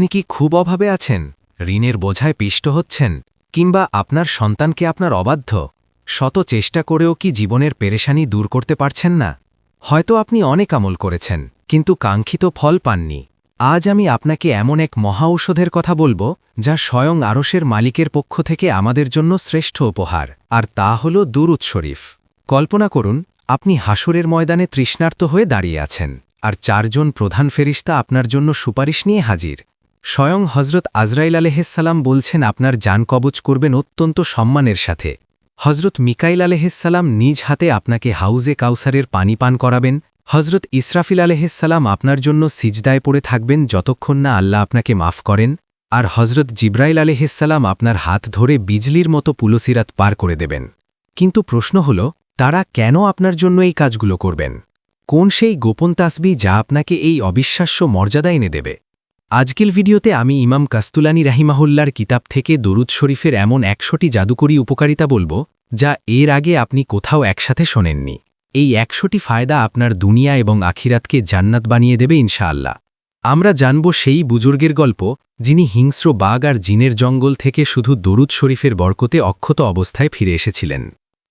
আপনি কি খুব অভাবে আছেন, ঋণের বোঝায় পিষ্ট হচ্ছেন, কিংবা আপনার সন্তানকে আপনার অবাধ্য শত চেষ্টা করেও কি জীবনের পেরেশানি দূর করতে পারছেন না? হয়তো আপনি অনেক আমল করেছেন, কিন্তু কাঙ্ক্ষিত ফল পাননি। আজ আমি আপনাকে এমন এক মহা ঔষধের কথা বলবো, যা স্বয়ং আরশের মালিকের পক্ষ থেকে আমাদের জন্য শ্রেষ্ঠ উপহার, আর তা হল দুরূদ শরীফ। কল্পনা করুন, আপনি হাসরের ময়দানে তৃষ্ণার্ত হয়ে দাঁড়িয়ে আছেন, আর 4 জন প্রধান ফেরেশতা আপনার জন্য সুপারিশ নিয়ে হাজির। স্বয়ং হজরত আজরাইল আলাইহিসসালাম বলছেন আপনার জান কবচ করবেন অত্যন্ত সম্মানের সাথে। হজরত মিকাইল আলাইহিসসালাম নিজ হাতে আপনাকে হাউজে কাউসারের পানি পান করাবেন। হজরত ইসরাফিল আলাইহিসসালাম আপনার জন্য সিজদায় পড়ে থাকবেন যতক্ষণ না আল্লাহ আপনাকে মাফ করেন, আর হজরত জিব্রাইল আলাইহিসসালাম আপনার হাত ধরে বিজলির মতো পুলসিরাত পার করে দেবেন। কিন্তু প্রশ্ন হল, তারা কেন আপনার জন্য এই কাজগুলো করবেন? কোন সেই গোপন তাসবিহ যা আপনাকে এই অবিশ্বাস্য মর্যাদা এনে দেবে? আজকের ভিডিওতে আমি ইমাম কাস্তুলানী রাহিমাহুল্লার কিতাব থেকে দরুদ শরীফের এমন 100টি জাদুকরী উপকারিতা বলবো, যা এর আগে আপনি কোথাও একসাথে শোনেননি। এই 100টি ফায়দা আপনার দুনিয়া এবং আখিরাতকে জান্নাত বানিয়ে দেবে ইনশাআল্লাহ। আমরা জানব সেই বুজুর্গের গল্প, যিনি হিংস্র বাঘ আর জিনের জঙ্গল থেকে শুধু দরুদ শরীফের বরকতে অক্ষত অবস্থায় ফিরে এসেছিলেন।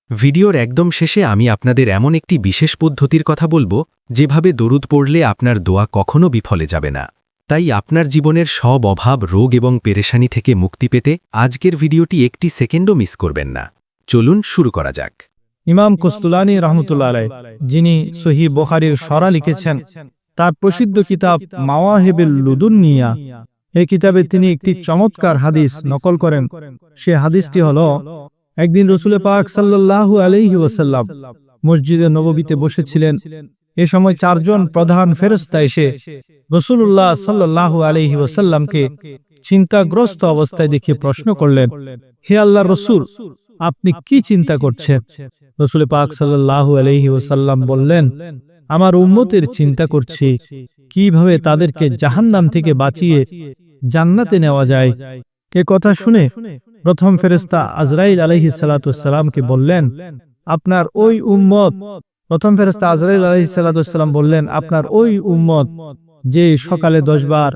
ভিডিওর একদম শেষে আমি আপনাদের এমন একটি বিশেষ পদ্ধতির কথা বলবো, যেভাবে দরুদ পড়লে আপনার দোয়া কখনো বিফলে যাবে না। তাই আপনার জীবনের সব অভাব, রোগ এবং পেরেশানি থেকে মুক্তি পেতে আজকের ভিডিওটি একটি সেকেন্ডও মিস করবেন না। চলুন শুরু করা যাক। ইমাম কাস্তুলানী রাহমাতুল্লাহ আলাইহি, যিনি সহিহ বুখারীর শরা লিখেছেন, তার প্রসিদ্ধ কিতাব মাওয়াহিবুল লুদুনিয়া, এই কিতাবে তিনি একটি চমৎকার হাদিস নকল করেন। সে হাদিসটি হলো, একদিন রাসূল পাক সাল্লাল্লাহু আলাইহি ওয়াসাল্লাম মসজিদে নববীতে বসেছিলেন। এ সময় 4 জন প্রধান ফেরেশতা এসে রাসূলুল্লাহ সাল্লাল্লাহু আলাইহি ওয়াসাল্লামকে চিন্তাগ্রস্ত অবস্থায় দেখে প্রশ্ন করলেন, হে আল্লাহর রাসূল, আপনি কি চিন্তা করছেন? রাসূল পাক সাল্লাল্লাহু আলাইহি ওয়াসাল্লাম বললেন, আমার উম্মতের চিন্তা করছি, কিভাবে তাদেরকে জাহান্নাম থেকে বাঁচিয়ে জান্নাতে নেওয়া যায়। এ কথা শুনে প্রথম ফেরেশতা আজরাইল আলাইহিস সালাতু ওয়াসসালামকে বললেন, আপনার ওই উম্মত প্রথম ফেরেশতা আজরাইল আলাইহিস সালাতু ওয়াসসালাম বললেন, আপনার ওই উম্মত যে সকালে 10 বার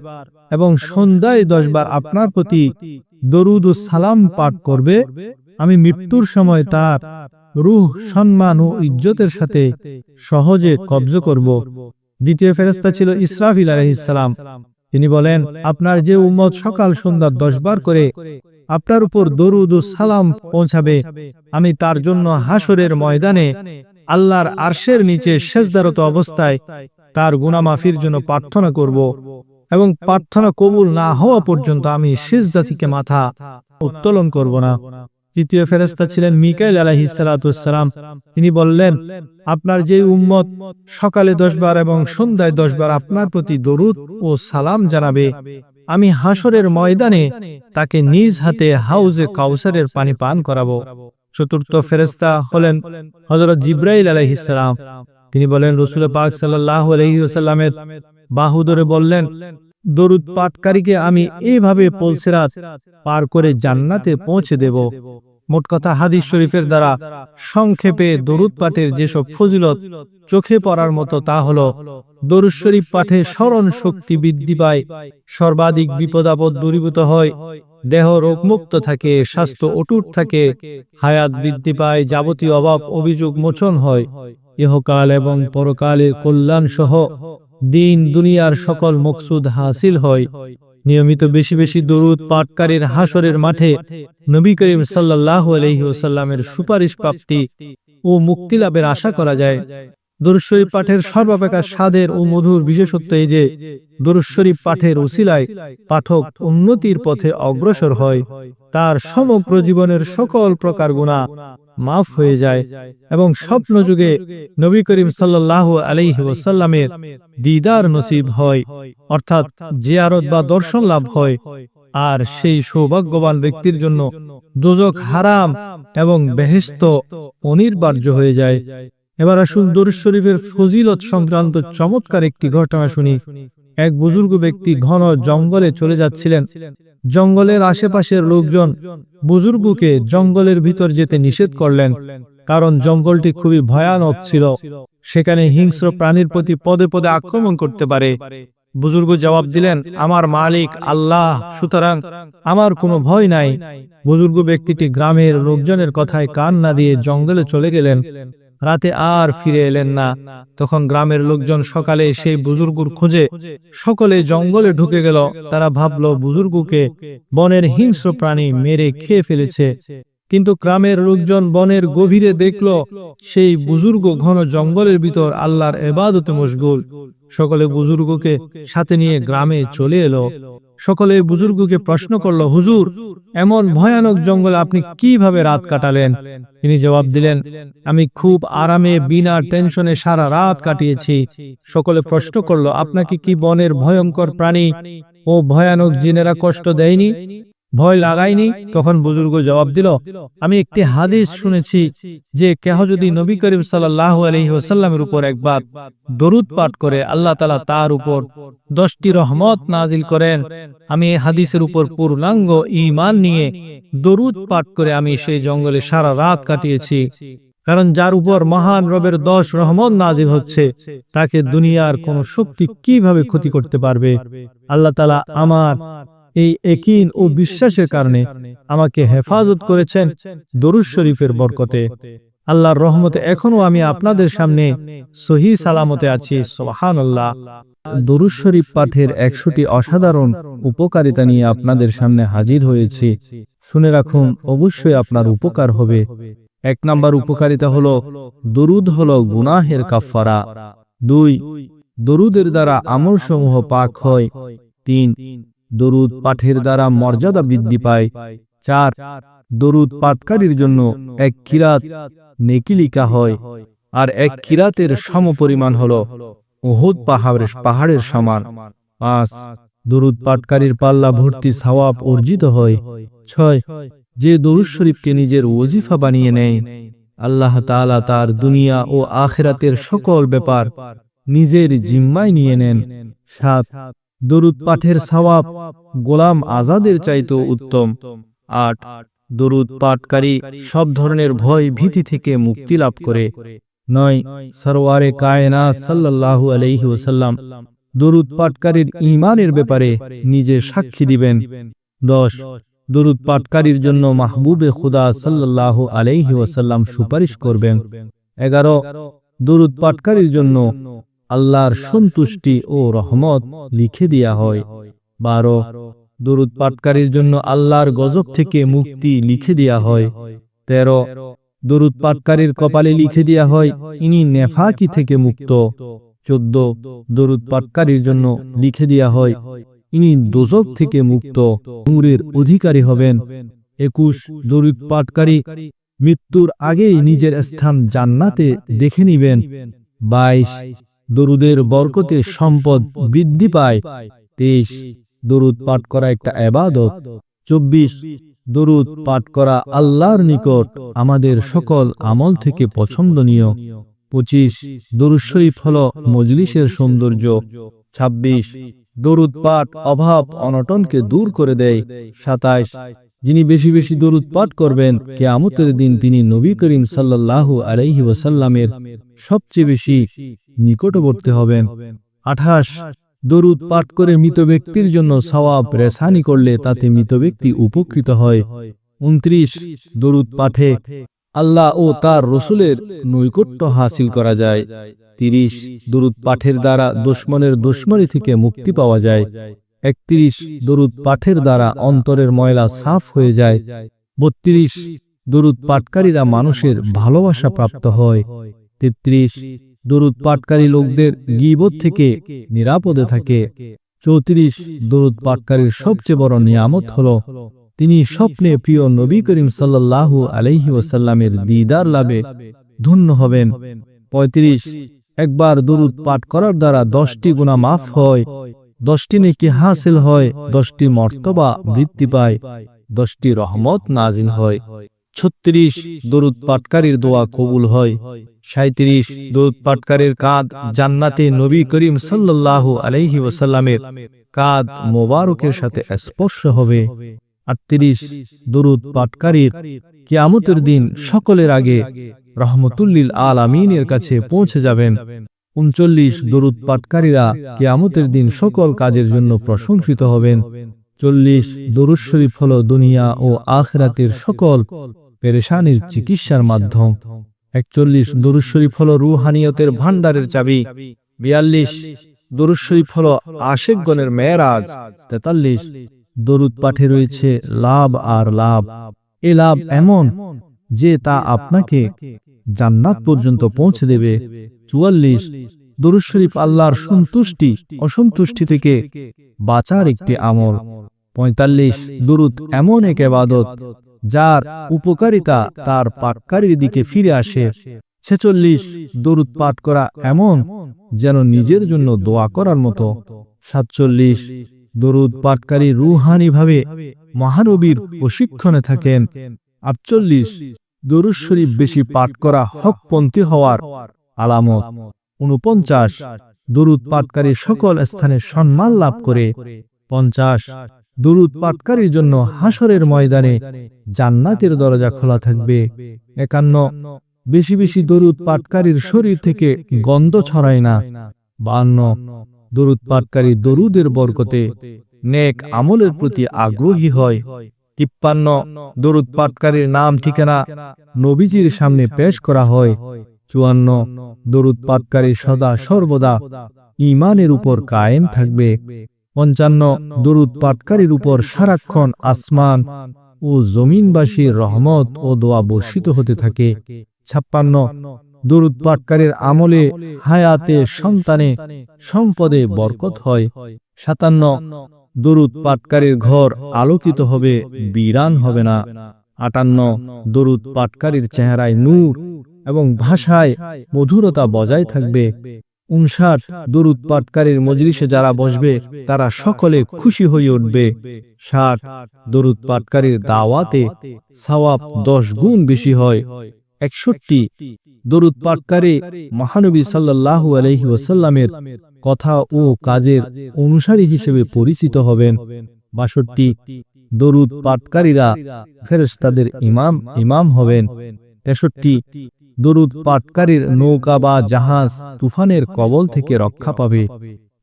এবং সন্ধ্যায় 10 বার আপনার প্রতি দরুদ ও সালাম পাঠ করবে, আমি মৃত্যুর সময় তার রূহ সম্মান ও ইজ্জতের সাথে সহজে কবজ করব। দ্বিতীয় ফেরেশতা ছিল ইসরাফিল আলাইহিস সালাম। তিনি বলেন, আপনার যে উম্মত সকাল সন্ধ্যা 10 বার করে আপনার উপর দরুদ ও সালাম পৌঁছাবে, আমি তার জন্য হাসরের ময়দানে আল্লাহর আরশের নিচে সেজদারত অবস্থায় তার গুনাহ মাফির জন্য প্রার্থনা করব, এবং প্রার্থনা কবুল না হওয়া পর্যন্ত আমি সিজদা থেকে মাথা উত্তোলন করব না। তৃতীয় ফেরেশতা ছিলেন মিকাইল আলাইহিস সালাতু ওয়াসসালাম। তিনি বললেন, আপনার যে উম্মত সকালে 10 বার এবং সন্ধ্যায় 10 বার আপনার প্রতি দরুদ ও সালাম জানাবে, আমি হাসরের ময়দানে তাকে নিজ হাতে হাউজে কাউসারের পানি পান করাবো। চতুর্থ ফেরেশতা হলেন হযরত জিব্রাইল আলাইহিস সালাম। তিনি বলেন, রাসূল পাক সাল্লাল্লাহু আলাইহি ওয়াসাল্লামের বাহু ধরে বললেন, দরুদ পাঠকারীকে আমি এইভাবে পুলসিরাত পার করে জান্নাতে পৌঁছে দেব। মোট কথা, হাদিস শরীফের দ্বারা সংক্ষেপে দরুদ পাঠের যেসব ফজিলত চোখে পড়ার মতো, তা হলো, দরুদ শরীফ পাঠে স্মরণ শক্তি বৃদ্ধি পায়, সর্বাধিক বিপদ আপদ দূরীভূত হয়, দেহ রোগমুক্ত থাকে, স্বাস্থ্য অটুট থাকে, হায়াত বৃদ্ধি পায়, যাবতীয় অভাব অভিযোগ মোচন হয়, ইহকাল এবং পরকালের কল্যাণ সহ দিন দুনিয়ার সকল মকসুদ হাসিল হয়। নিয়মিত বেশি বেশি দরুদ পাঠকারীর হাসরের মাঠে নবী করিম সাল্লাল্লাহু আলাইহি ওয়াসাল্লামের সুপারিশ প্রাপ্তি ও মুক্তি লাভের আশা করা যায়। দরুদ শরীফ পাঠের সর্বাপেক্ষা স্বাদের ও মধুর বিশেষত্ব এই যে, দরুদ শরীফ পাঠের উসিলায় পাঠক উন্নতির পথে অগ্রসর হয়, তার সমগ্র জীবনের সকল প্রকার গুনাহ মাফ হয়ে যায়, এবং স্বপ্ন যুগে নবী করিম সাল্লাল্লাহু আলাইহি ওয়াসাল্লামের দিদার নসিব হয়, অর্থাৎ জিয়ারত বা দর্শন লাভ হয়। আর সেই সৌভাগ্যবান ব্যক্তির জন্য দোজখ হারাম এবং বেহেশত অনিবার্য হয়ে যায়। এবার আসুন দরুদ শরীফের ফজিলত সংক্রান্ত চমৎকার একটি ঘটনা শুনি। এক বুজুর্গ ব্যক্তি ঘন জঙ্গলে চলে যাচ্ছিলেন। জঙ্গলের আশেপাশের লোকজন বুজুর্গকে জঙ্গলের ভিতর যেতে নিষেধ করলেন, কারণ জঙ্গলটি খুবই ভয়ানক ছিল। সেখানে হিংস্র প্রাণীর প্রতি পদে পদে আক্রমণ করতে পারে। বুজুর্গ জবাব দিলেন, আমার মালিক আল্লাহ, সুতরাং আমার কোনো ভয় নাই। বুজুর্গ ব্যক্তিটি গ্রামের লোকজনের কথায় কান না দিয়ে জঙ্গলে চলে গেলেন। রাতে আর ফিরে এলেন না। তখন গ্রামের লোকজন সকালে সেই বুজুর্গুর খোঁজে সকলে জঙ্গলে ঢুকে গেল। তারা ভাবল বুজুর্গকে বনের হিংস্র প্রাণী মেরে খেয়ে ফেলেছে। কিন্তু গ্রামের লোকজন বনের গভীরে দেখল সেই বুজুর্গ ঘন জঙ্গলের ভিতর আল্লাহর ইবাদতে মশগুল। সকলে বুজুর্গকে সাথে নিয়ে গ্রামে চলে এলো। সকলে বুজুর্গকে প্রশ্ন করল, হুজুর, এমন ভয়ানক জঙ্গলে আপনি কিভাবে রাত কাটালেন? তিনি জবাব দিলেন, আমি খুব আরামে বিনা টেনশনে সারা রাত কাটিয়েছি। সকলে প্রশ্ন করল, আপনাকে কি বনের ভয়ঙ্কর প্রাণী ও ভয়ানক জিনেরা কষ্ট দেয়নি, ভয় লাগায়নি? তখন বুজুর্গ জবাব দিল, আমি একটি হাদিস শুনেছি যে কেহ যদি নবী করিম সাল্লাল্লাহু আলাইহি ওয়াসাল্লামের উপর একবার দরুদ পাঠ করে আল্লাহ তাআলা তার উপর 10টি রহমত নাজিল করেন। আমি এই হাদিসের উপর পূর্ণাঙ্গ ঈমান নিয়ে দরুদ পাঠ করে আমি সেই জঙ্গলে সারা রাত কাটিয়েছি। কারণ যার উপর মহান রবের 10 রহমত নাজিল হচ্ছে, তাকে দুনিয়ার কোন শক্তি কিভাবে ক্ষতি করতে পারবে? আল্লাহ তাআলা আমার এই ইয়াকিন ও বিশ্বাসের কারণে আমাকে হেফাজত করেছেন দরুদ শরীফের বরকতে। আল্লাহর রহমতে এখনো আমি আপনাদের সামনে সহি সালামতে আছি। সুবহানাল্লাহ। দরুদ শরীফ পাঠের 100টি অসাধারণ উপকারিতা নিয়ে আপনাদের সামনে হাজির হয়েছি। শুনে রাখুন, অবশ্যই আপনার উপকার হবে। 1 নাম্বার উপকারিতা হলো, দরুদ হলো গুনাহের কাফফারা। 2, দরুদের দ্বারা আমলসমূহ পাক হয়। 3, দরুদ পাঠের দ্বারা মর্যাদা বৃদ্ধি পায়। 4, দরুদ পাঠকারীর জন্য 1 কিরাত নেকি লিখা হয়, আর 1 কিরাতের সমপরিমাণ হলো উহুদ পাহাড়ের সমান। 5, দরুদ পাঠকারীর পাল্লা ভর্তি সওয়াব অর্জিত হয়। 6, যে দরুদ শরীফকে নিজের ওজিফা বানিয়ে নেয়, আল্লাহ তাআলা তার দুনিয়া ও আখিরাতের সকল ব্যাপার নিজের জিম্মায় নিয়ে নেন। 7, দরুদ পাঠের সওয়াব গোলাম আজাদের চাইতেও উত্তম। 8, দরুদ পাঠকারী সব ধরনের ভয় ভীতি থেকে মুক্তি লাভ করে। 9, সরওয়ারে কায়নাত সাল্লাল্লাহু আলাইহি ওয়াসাল্লাম দরুদ পাঠকারীর ঈমানের ব্যাপারে নিজে সাক্ষী দিবেন। 10, দরুদ পাঠকারীর জন্য মাহবুবে খুদা সাল্লাল্লাহু আলাইহি ওয়াসাল্লাম সুপারিশ করবেন। 11, দরুদ পাঠকারীর জন্য আল্লাহর সন্তুষ্টি ও রহমত লিখে দেয়া হয়। 12, দরুদ পাঠকারীর জন্য আল্লাহর গজব থেকে মুক্তি লিখে দেয়া হয়। 13, দরুদ পাঠকারীর কপালে লিখে দেয়া হয় ইনি নেফাকি থেকে মুক্ত। 14, দরুদ পাঠকারীর জন্য লিখে দেয়া হয় ইনি দোজখ থেকে মুক্ত, নূরের অধিকারী হবেন। 21, দরুদ পাঠকারী মৃত্যুর আগেই নিজের স্থান জান্নাতে দেখে নিবেন। 22, দরুদের বরকতে সম্পদ বৃদ্ধি পায়। 23, দরুদ পাঠ করা একটা ইবাদত। 24, দরুদ পাঠ করা আল্লাহর নিকট আমাদের সকল আমল থেকে পছন্দনীয়। 25, দরুদ শরীফ হলো মজলিসের সৌন্দর্য। 26, দরুদ পাঠ অভাব অনটনকে দূর করে দেয়। 27, যিনি বেশি বেশি দরুদ পাঠ করবেন, কিয়ামতের দিন তিনি নবী করিম সাল্লাল্লাহু আলাইহি ওয়াসাল্লামের সবচেয়ে বেশি নিকটবর্তী হবেন। 28, দরুদ পাঠ করে মৃত ব্যক্তির জন্য সওয়াব রেসানি করলে তাতে মৃত ব্যক্তি উপকৃত হয়। 29, দরুদ পাঠে আল্লাহ ও তার রসুলের নৈকট্য হাসিল করা যায়। 30, দরুদ পাঠের দ্বারা দুশমনের দুশমনি থেকে মুক্তি পাওয়া যায়। 31, দরুদ পাঠের দ্বারা অন্তরের ময়লা সাফ হয়ে যায়। 32, দরুদ পাঠকারীরা মানুষের ভালোবাসা প্রাপ্ত হয়। 33, দরুদ পাঠকারী লোকদের গীবত থেকে নিরাপদে থাকে। 34, দরুদ পাঠকারীর সবচেয়ে বড় নিয়ামত হলো তিনি স্বপ্নে প্রিয় নবী করিম সাল্লাল্লাহু আলাইহি ওয়াসাল্লামের দিদার লাভে ধন্য হবেন। 35, একবার দরুদ পাঠ করার দ্বারা 10টি গুনাহ মাফ হয়, 10টি নেকি হাসিল হয়, 10টি মর্তবা বৃদ্ধি পায়, 10টি রহমত নাজিল হয়। 36, দরুদ পাঠকারীর দোয়া কবুল হয়। 37, দরুদ পাঠকারীর কাঁধ জান্নাতে নবী করিম সাল্লাল্লাহু আলাইহি ওয়াসাল্লামের কাঁধ মোবারকের সাথে স্পর্শ হবে। 38, দরুদ পাঠকারীর কিয়ামতের দিন সকলের আগে রহমতুল লিল আলামিনের কাছে পৌঁছে যাবেন। 39 দরুদ পাঠকারীরা কিয়ামতের দিন সকল কাজের জন্য প্রশংসিত হবেন। 40 দরুদ শরীফ হলো দুনিয়া ও আখিরাতের সকল পেরেশানির চিকিৎসার মাধ্যম। 41 দরুদ শরীফ হলো রূহানিয়তের ভান্ডারের চাবি। 42 দরুদ শরীফ হলো আশিকগণের মেরাজ। 43 দরুদ পাঠে রয়েছে লাভ আর লাভ। এ লাভ এমন যে তা আপনাকে জান্নাত পর্যন্ত পৌঁছে দেবে। 44 দরুদ শরীফ আল্লাহর সন্তুষ্টি অসন্তুষ্টি থেকে বাঁচার একটি আমল। 45 দরুদ এমন এক ইবাদত যার উপকারিতা তার পাঠকারীর দিকে ফিরে আসে। 46 দরুদ পাঠ করা এমন যেন নিজের জন্য দোয়া করার মতো। 47 দরুদ পাঠকারী রূহানিভাবে মহানবীর প্রশিক্ষণে থাকেন। 48 দরুদ শরীফ বেশি পাঠ করা হকপন্থী হওয়ার আলামত। 49 দরুদ পাঠকারী সকল স্থানে সম্মান লাভ করে। 50 দরুদ পাঠকারীর জন্য হাসরের ময়দানে জান্নাতের দরজা খোলা থাকবে। 51 বেশি বেশি দরুদ পাঠকারীর শরীর থেকে গন্ধ ছড়ায় না। 52 দরুদ পাঠকারী দরুদের বরকতে নেক আমলের প্রতি আগ্রহী হয়। 53 দরুদ পাঠকারীর নাম ঠিকানা নবীজির সামনে পেশ করা হয়। 54 দরুদ পাঠকারী সদা সর্বদা ঈমানের উপর কায়েম থাকবে। 55 দরুদ পাঠকারীর উপর সারাক্ষণ আসমান ও জমিনবাসীর রহমত ও দোয়া বর্ষিত হতে থাকে। 56 দরুদ পাঠকারীর আমলে হায়াতে সন্তানে সম্পদে বরকত হয়। 57 দরুদ পাঠকারীর ঘর আলোকিত হবে, বিরান হবে না। 58 দরুদ পাঠকারীর চেহারায় নূর এবং ভাষায় মধুরতা বজায় থাকবে। 59 দরুদ পাঠকারীর মজলিসে যারা বসবে তারা সকলে খুশি হয়ে উঠবে। 60 দরুদ পাঠকারীর দাওয়াতে সওয়াব 10 গুণ বেশি হয়। 61 দরুদ পাঠকারী মহানবী সাল্লাল্লাহু আলাইহি ওয়াসাল্লামের কথা ও কাজের অনুসারী হিসেবে পরিচিত হবেন। 62 দরুদ পাঠকারীরা ফেরেশতাদের ইমাম হবেন। 63 দরুদ পাঠকারীর নৌকা বা জাহাজ তুফানের কবল থেকে রক্ষা পাবে।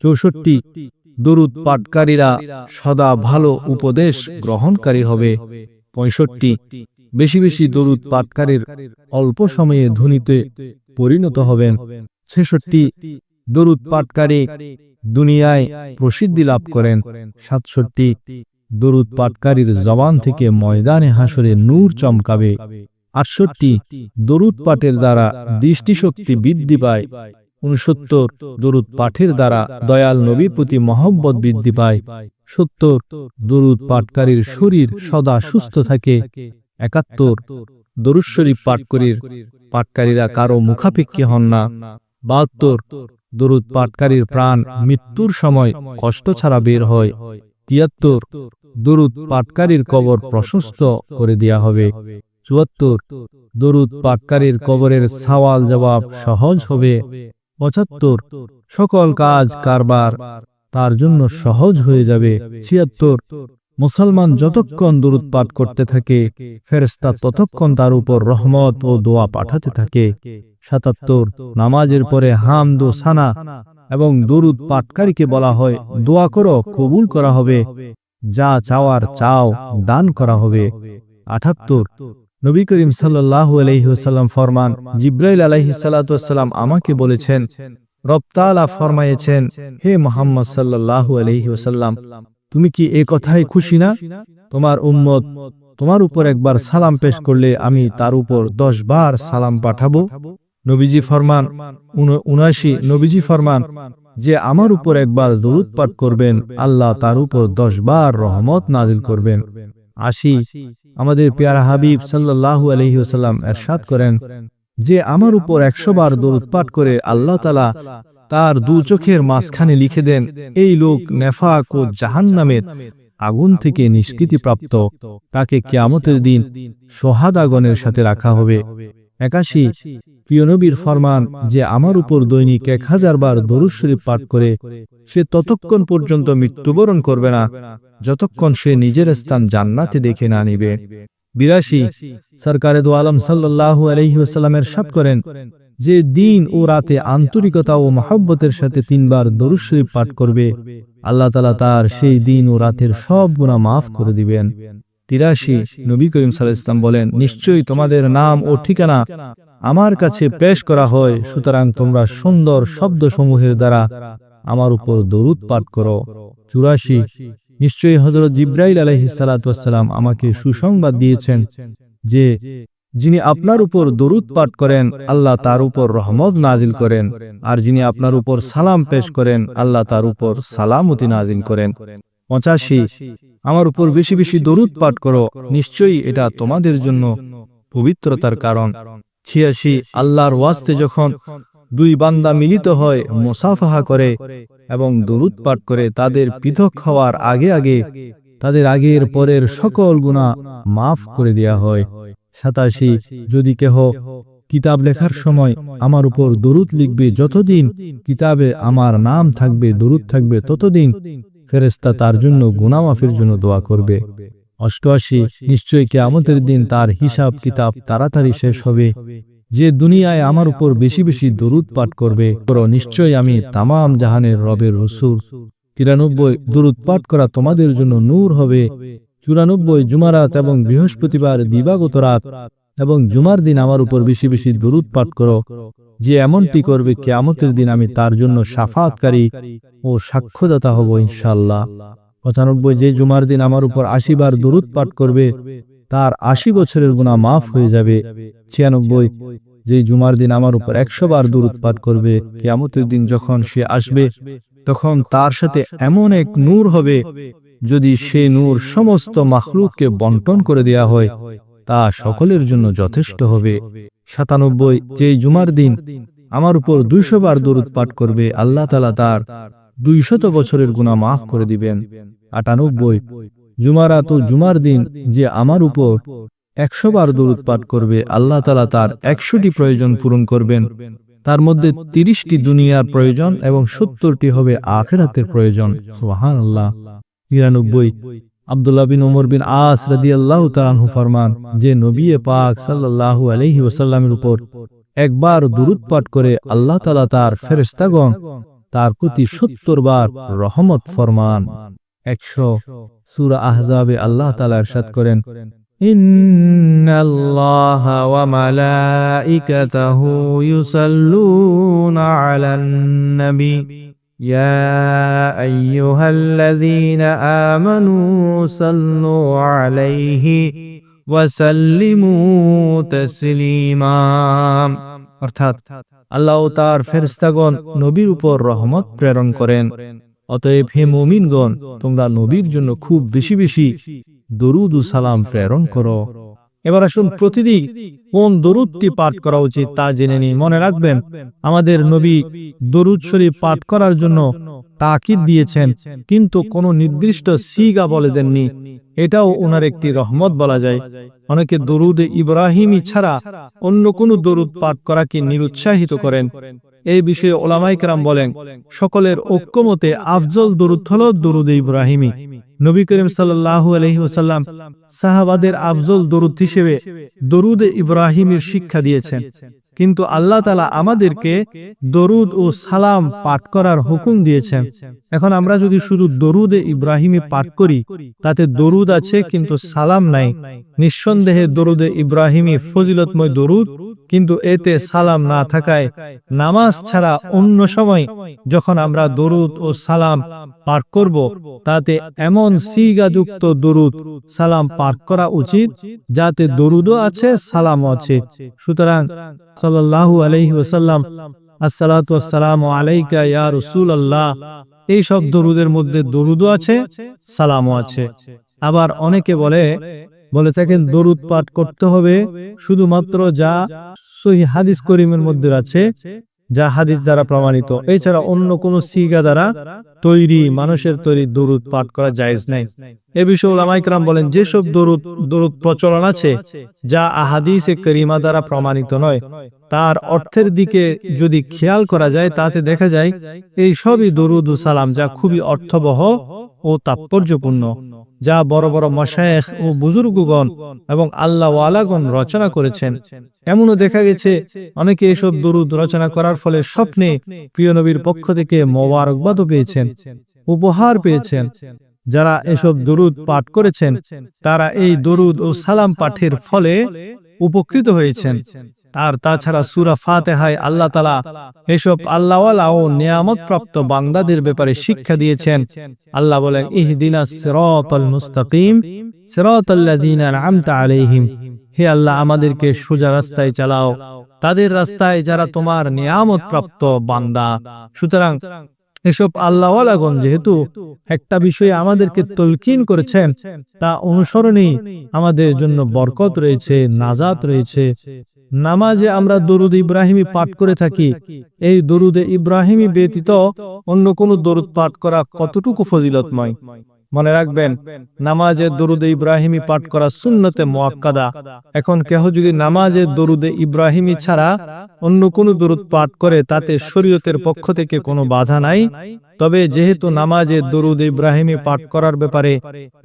64 দরুদ পাঠকারীরা সদা ভালো উপদেশ গ্রহণকারী হবে। 65 বেশি বেশি দরুদ পাঠকারীর অল্প সময়ে ধনীতে পরিণত হবেন। 66 দরুদ পাঠকারী দুনিয়ায় প্রসিদ্ধি লাভ করেন। 67 দরুদ পাঠকারীর জবান থেকে ময়দানে হাসরে নূর চমকাবে। 68 দরুদ পাঠের দ্বারা দৃষ্টিশক্তি বৃদ্ধি পায়। 69 দরুদ পাঠের দ্বারা দয়াল নবীর প্রতি মহব্বত বৃদ্ধি পায়। 70 দরুদ পাঠকারীর শরীর সদা সুস্থ থাকে। 71 দরুদ শরীফ পাঠকারীরা কারো মুখাপেক্ষী হন না। 72 দরুদ পাঠকারীর প্রাণ মৃত্যুর সময় কষ্ট ছাড়া বের হয়। 73 দরুদ পাঠকারীর কবর প্রশস্ত করে দেয়া হবে। 74 দরুদ পাঠকারীর কবরের সওয়াল জবাব সহজ হবে। 75 সকল কাজ কারবার তার জন্য সহজ হয়ে যাবে। 76 মুসলমান যতক্ষণ দরুদ পাঠ করতে থাকে ফেরেশতা ততক্ষণ তার উপর রহমত ও দোয়া পাঠাতে থাকে। 77 নামাজের পরে হামদ ও সানা এবং দরুদ পাঠকারীকে বলা হয় দোয়া করো, কবুল করা হবে, যা চাওয়ার চাও, দান করা হবে। 78 নবী করিম সাল্লাল্লাহু আলাইহি ওয়াসাল্লাম ফরমান, জিবরাইল আলাইহিস সালাতু ওয়াসসালাম আমাকে বলেছেন, রব তাআলা ফরমায়েছেন, হে মুহাম্মদ সাল্লাল্লাহু আলাইহি ওয়াসাল্লাম, তুমি কি এই কথায় খুশি না? তোমার উম্মত তোমার উপর একবার সালাম পেশ করলে আমি তার উপর 10 বার সালাম পাঠাবো। নবীজি ফরমান 79 নবীজি ফরমান, যে আমার উপর একবার দরুদ পাঠ করবেন আল্লাহ তার উপর 10 বার রহমত নাজিল করবেন। 80 আমাদের পেয়ারা হাবিব সাল্লাল্লাহু আলাইহি ওয়াসাল্লাম ইরশাদ করেন, যে আমার উপর 100 বার দরুদ পাঠ করে আল্লাহ তাআলা তার দু চোখের মাঝখানে লিখে দেন, এই লোক নেফাক ও জাহান্নামের আগুন থেকে নিষ্কৃতিপ্রাপ্ত, তাকে কিয়ামতের দিন শহাদাগণের সাথে রাখা হবে। 81 প্রিয় নবীর ফরমান, যে আমার উপর দৈনিক 1000 বার দরুদ শরীফ পাঠ করে সে ততক্ষণ পর্যন্ত মৃত্যুবরণ করবে না যতক্ষণ সে নিজের স্থান জান্নাতে দেখে না নিবে। 82 সরকারে দো আলম সাল্লাল্লাহু আলাইহি ওয়াসাল্লাম ইরশাদ করেন, যে দিন ও রাতে আন্তরিকতা ও মহব্বতের সাথে 3 বার দরুদ শরীফ পাঠ করবে, আল্লাহ তাআলা তার সেই দিন ও রাতের সব গুনাহ মাফ করে দিবেন। 83 নবী করিম সাল্লাল্লাহু আলাইহি ওয়াসাল্লাম বলেন, নিশ্চয়ই তোমাদের নাম ও ঠিকানা আমার কাছে পেশ করা হয়, সুতরাং তোমরা সুন্দর শব্দসমূহের দ্বারা আমার উপর দরুদ পাঠ করো। 84 নিশ্চয়ই হযরত জিবরাইল আলাইহিস সালাতু ওয়াস সালাম আমাকে সুসংবাদ দিয়েছেন যে যিনি আপনার উপর দরুদ পাঠ করেন আল্লাহ তার উপর রহমত নাজিল করেন, আর যিনি আপনার উপর সালাম পেশ করেন আল্লাহ তার উপর সালামতি নাজিল করেন। 85 আমার উপর বেশি বেশি দরুদ পাঠ করো, নিশ্চয়ই এটা তোমাদের জন্য পবিত্রতার কারণ। 86 আল্লাহর ওয়াস্তে যখন 2 বান্দা মিলিত হয়, মুসাফাহা করে এবং দরুদ পাঠ করে, তাদের পৃথক হওয়ার আগে আগে তাদের আগের পরের সকল গুনাহ মাফ করে দেয়া হয়। 87 যদি কেহ কিতাব লেখার সময় আমার উপর দরুদ লিখবে, যতদিন কিতাবে আমার নাম থাকবে, দরুদ থাকবে, ততদিন ফেরেশতা তার জন্য গুনাহ মাফের জন্য দোয়া করবে। 88 নিশ্চয়ই কিয়ামতের দিন তার হিসাব কিতাব তাড়াতাড়ি শেষ হবে। যে দুনিয়ায় আমার উপর বেশি বেশি দরুদ পাঠ করবে, নিশ্চয়ই আমি তামাম জাহানের রবের রাসূল। 93 দরুদ পাঠ করা তোমাদের জন্য নূর হবে। 94 জুমারাত এবং বৃহস্পতিবার দিবাগত রাত এবং জুমার দিন আমার উপর বেশি বেশি দরুদ পাঠ করো। যে এমনটি করবে, কিয়ামতের দিন আমি তার জন্য শাফাআতকারী ও সাক্ষ্যদাতা হব ইনশাআল্লাহ। 95 যে জুমার দিন আমার উপর 80 বার দরুদ পাঠ করবে, তার 80 বছরের গুনাহ মাফ হয়ে যাবে। 96 যে জুমার দিন আমার উপর 100 বার দরুদ পাঠ করবে, কিয়ামতের দিন যখন সে আসবে তখন তার সাথে এমন এক নূর হবে, যদি সে নূর সমস্ত মাখলুককে বন্টন করে দেয়া হয় তা সকলের জন্য যথেষ্ট হবে। 97 যে জুমার দিন আমার উপর 200 বার দরুদ পাঠ করবে, আল্লাহ তাআলা তার 200 বছরের গুনাহ মাফ করে দিবেন। 98 জুমারাত ও জুমার দিন যে আমার উপর 100 বার দরুদ পাঠ করবে, আল্লাহ তাআলা তার 100টি প্রয়োজন পূরণ করবেন। তার মধ্যে 30টি দুনিয়ার প্রয়োজন এবং 70টি হবে আখিরাতের প্রয়োজন। সুবহানাল্লাহ। 99 আব্দুল্লাহ বিন ওমর বিন আস রাদিয়াল্লাহু তাআলা আনহু ফরমান, যে নবী পাক সাল্লাল্লাহু আলাইহি ওয়াসাল্লামের উপর একবার দরুদ পাঠ করে, আল্লাহ তাআলা তার ফেরেশতাগণ তার প্রতি 70 বার রহমত ফরমান। 100 সূরা আহজাবে আল্লাহ তাআলা ইরশাদ করেন, ইন্নাল্লাহা ওয়া মালাইকাতাহু ইউসাল্লুনা আলান নবী ইয়া আইয়ুহাল্লাযীনা আমানু সাল্লু আলাইহি ওয়া সাল্লিমু তাসলিমা। অর্থাৎ আল্লাহ ও তার ফেরেশতাগণ নবীর উপর রহমত প্রেরণ করেন, অতএব হে মুমিনগণ তোমরা নবীর জন্য খুব বেশি বেশি দরুদ ও সালাম প্রেরণ করো। এবার আসুন প্রতিদিন কোন দরুদটি পাঠ করা উচিত তা জেনে নিই। মনে রাখবেন, আমাদের নবী দরুদ শরীফ পাঠ করার জন্য তাকিদ দিয়েছেন, কিন্তু কোনো নির্দিষ্ট সিগা বলে দেননি। এটাও ওনার একটি রহমত বলা যায়। অনেকে দরুদে ইব্রাহিমী ছাড়া অন্য কোনো দরুদ পাঠ করাকে নিরুৎসাহিত করেন। এই বিষয়ে ওলামায়ে কেরাম বলেন, সকলের ঐক্যমতে আফজল দরুদ হলো দরুদে ইব্রাহিমী। নবী করিম সাল্লাল্লাহু আলাইহি ওয়াসাল্লাম সাহাবাদের আফজল দরুদ হিসেবে দরুদে ইব্রাহিমের শিক্ষা দিয়েছেন, কিন্তু আল্লাহ তাআলা আমাদেরকে দরুদ ও সালাম পাঠ করার হুকুম দিয়েছেন। এখন আমরা যদি শুধু দরুদে ইব্রাহিমী পাঠ করি, তাতে দরুদ আছে কিন্তু সালাম নাই। নিঃসন্দেহে দরুদে ইব্রাহিমী ফজিলতময় দরুদ, কিন্তু এতে সালাম না থাকায় নামাজ ছাড়া অন্য সময় যখন আমরা দরুদ ও সালাম পাঠ করব, তাতে এমন সিগাযুক্ত দরুদ সালাম পাঠ করা উচিত যাতে দরুদও আছে সালামও আছে। সুতরাং সাল্লাল্লাহু আলাইহি ওয়াসাল্লাম, আসসালাতু ওয়াসসালামু আলাইকা ইয়া রাসূলুল্লাহ, এই সব দরুদের মধ্যে দরুদও আছে সালামও আছে। আবার অনেকে বলে থাকেন দরুদ পাঠ করতে হবে শুধুমাত্র যা সহিহ হাদিস করিমের মধ্যে আছে, যা হাদিস দ্বারা প্রমাণিত, এছাড়া অন্য কোন সিগা দ্বারা তৈরি মানুষের তৈরি দরুদ পাঠ করা জায়েজ নাই। এ বিষয়ে উলামায়ে কেরাম বলেন, যেসব দরুদ প্রচলন আছে যা আহাদিসে কারিমা দ্বারা প্রমাণিত নয়, তার অর্থের দিকে যদি খেয়াল করা যায় তাতে দেখা যায় এই সবই দরুদ ও সালাম, যা খুবই অর্থবহ ও তাৎপর্যপূর্ণ। যা বড় বড় মাশায়েখ ও বুজুর্গগণ এবং আল্লাহ ওয়ালাগণ রচনা করেছেন। এমনও দেখা গেছে অনেকে এসব দরুদ রচনা করার ফলে স্বপ্নে প্রিয় নবীর পক্ষ থেকে মোবারকবাদও পেয়েছেন, উপহার পেয়েছেন। যারা এসব দরুদ পাঠ করেছেন তারা এই দরুদ ও সালাম পাঠের ফলে উপকৃত হয়েছেন। আর তাছাড়া সূরা ফাতিহায় আল্লাহ তাআলা এসব আল্লাহওয়ালা ও নিয়ামত প্রাপ্ত বান্দাদের ব্যাপারে শিক্ষা দিয়েছেন। আল্লাহ বলেন, ইহদিনাস সিরাতাল মুস্তাকিম সিরাতাল্লাযীনা আন'আমতা আলাইহিম। হে আল্লাহ, আমাদেরকে সোজা রাস্তায় চালাও, তাদের রাস্তায় যারা তোমার নিয়ামত প্রাপ্ত বান্দা। সুতরাং এসব আল্লাহওয়ালাগণ যেহেতু একটা বিষয়ে আমাদেরকে তলকিন করেছেন, তা অনুসরণেই আমাদের জন্য বরকত রয়েছে, নাজাত রয়েছে। নামাজে আমরা দরুদ ইব্রাহিমী পাঠ করে থাকি। এই দরুদে ইব্রাহিমী ব্যতীত অন্য কোনো দরুদ পাঠ করা কতটুকু ফজিলতময়। মনে রাখবেন, নামাজে দরুদে ইব্রাহিমী পাঠ করা সুন্নতে মুআক্কাদা। এখন কেহ যদি নামাজে দরুদে ইব্রাহিমী ছাড়া অন্য কোনো দরুদ পাঠ করে, তাতে শরীয়তের পক্ষ থেকে কোনো বাধা নাই। তবে যেহেতু নামাজে দরুদ ইব্রাহিমী পাঠ করার ব্যাপারে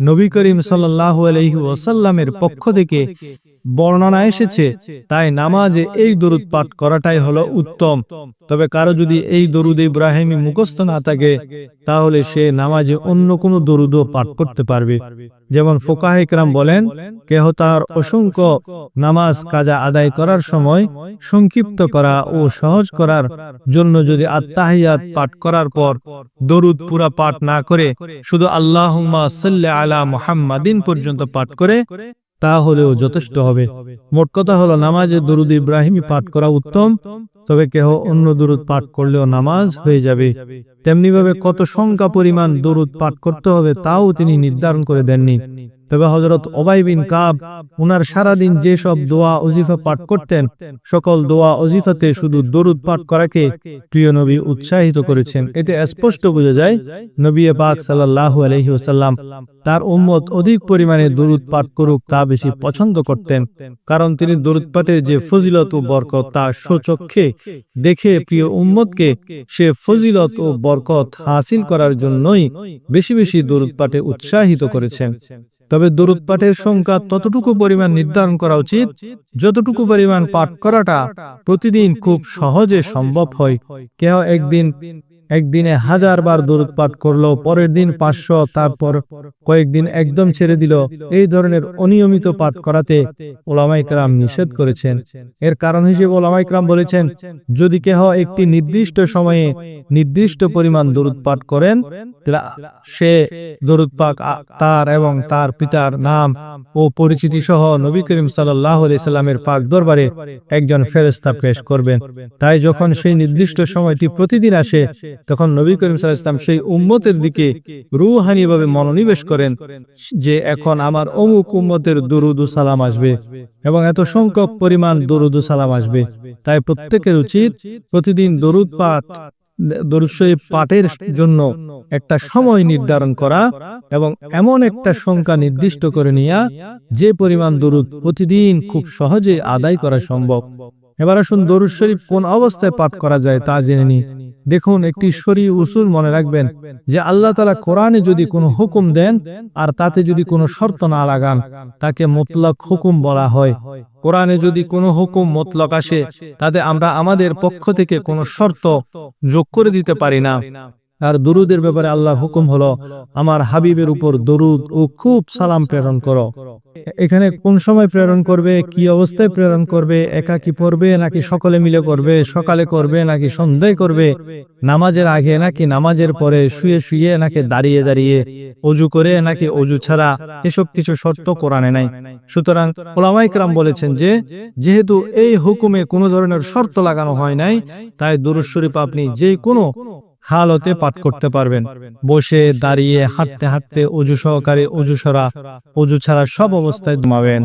নবী করিম সাল্লাল্লাহু আলাইহি ওয়াসাল্লামের পক্ষ থেকে বর্ণনা এসেছে, তাই নামাজে এই দরুদ পাঠ করাটাই হলো উত্তম। তবে কারো যদি এই দরুদ ইব্রাহিমী মুখস্থ না থাকে, তাহলে সে নামাজে অন্য কোনো দরুদও পাঠ করতে পারবে। যেমন ফুকাহে কেরাম বলেন, কেহ তার অসংখ্য নামাজ কাজা আদায় করার সময় সংক্ষিপ্ত করা ও সহজ করার জন্য যদি আত-তাহিয়াত পাঠ করার পর দরুদ পুরা পাঠ না করে শুধু আল্লাহুম্মা সাল্লি আলা মুহাম্মাদিন পর্যন্ত পাঠ করে, তাহলেও যথেষ্ট হবে। মোট কথা হলো, নামাজে দরুদ ইব্রাহিমী পাঠ করা উত্তম, তবে কেহ অন্য দরুদ পাঠ করলেও নামাজ হয়ে যাবে। তেমনি ভাবে কত সংখ্যা পরিমাণ দরুদ পাঠ করতে হবে তাও তিনি নির্ধারণ করে দেননি। তবে হযরত উবাই বিন কাব উনার সারাদিন যে সব দোয়া ওজিফা পাঠ করতেন, সকল দোয়া ওজিফাতে শুধু দরুদ পাঠ করাকে প্রিয় নবী উৎসাহিত করেছেন। এতে স্পষ্ট বোঝা যায় নবী পাক সাল্লাল্লাহু আলাইহি ওয়াসাল্লাম তার উম্মত অধিক পরিমাণে দরুদ পাঠ করুক তা বেশি পছন্দ করতেন, কারণ তিনি দরুদ পাঠের যে ফজিলত ও বরকত তা স্বচক্ষে দেখে প্রিয় উম্মতকে সে ফজিলত ও বরকত হাসিল করার জন্যই বেশি বেশি দরুদ পাঠে উৎসাহিত করেছেন। তবে দরুদ পাঠের সংখ্যা ততটুকু পরিমাণ নির্ধারণ করা উচিত যতটুকু পরিমাণ পাঠ করাটা প্রতিদিন খুব সহজে সম্ভব হয়। কেউ একদিনে 1000 বার দরুদ পাঠ করলো, পরের দিন 500, তারপর কয়েকদিন একদম ছেড়ে দিল, এই ধরনের অনিয়মিত পাঠ করাতে উলামায়ে কেরাম নিষেধ করেছেন। এর কারণ হিসেবে উলামায়ে কেরাম বলেছেন, যদি কেহ একটি নির্দিষ্ট সময়ে নির্দিষ্ট পরিমাণ দরুদ পাঠ করেন, সে দরুদ পাক তার এবং তার পিতার নাম ও পরিচিতি সহ নবী করিম সাল্লাল্লাহু আলাইহি সাল্লামের পাক দরবারে একজন ফেরেশতা পেশ করবেন। তাই যখন সেই নির্দিষ্ট সময়টি প্রতিদিন আসে, তখন নবী করিম সাল্লাল্লাহু আলাইহি সাল্লাম সেই উম্মতের দিকে রূহানীভাবে মনোনিবেশ করেন যে এখন আমার অমুক উম্মতের দরুদ ও সালাম আসবে এবং এত সংখ্যক পরিমাণ দরুদ ও সালাম আসবে। তাই প্রত্যেকের উচিত প্রতিদিন দরুদ শরীফ পাঠের জন্য একটা সময় নির্ধারণ করা এবং এমন একটা সংখ্যা নির্দিষ্ট করে নেওয়া যে পরিমাণ দরুদ প্রতিদিন খুব সহজে আদায় করা সম্ভব। এবার আসুন দরুদ শরীফ কোন অবস্থায় পাঠ করা যায় তা জেনে নিই। দেখুন, একটি শরঈ উসুল মনে রাখবেন যে আল্লাহ তাআলা কোরআনে যদি কোনো হুকুম দেন আর তাতে যদি কোনো শর্ত না লাগান, তাকে মুতলাক হুকুম বলা হয়। কোরআনে যদি কোনো হুকুম মুতলাক আসে, তাতে আমরা আমাদের পক্ষ থেকে কোনো শর্ত যোগ করে দিতে পারি না। আর দরুদের ব্যাপারে আল্লাহ হুকুম হলো, আমার হাবিবের উপর দরুদ ও খুব সালাম প্রেরণ করো। এখানে কোন সময় প্রেরণ করবে, কি অবস্থায় প্রেরণ করবে, একাকী পড়বে নাকি সকলে মিলে করবে, সকালে করবে নাকি সন্ধ্যায় করবে, নামাজের আগে নাকি নামাজের পরে, শুয়ে শুয়ে নাকি দাঁড়িয়ে দাঁড়িয়ে, ওযু করে নাকি ওযু ছাড়া, এসব কিছু শর্ত কোরআনে নাই। সুতরাং উলামায়ে কেরাম বলেছেন যে যেহেতু এই হুকুমে কোনো ধরনের শর্ত লাগানো হয় নাই, তাই দরুদ শরীফ আপনি যে কোনো হালতে পাঠ করতে পারবেন। বসে, দাঁড়িয়ে, হাঁটতে হাঁটতে, ওযু সহকারে, ওযু ছাড়া সব অবস্থায় ঘুমাবেন।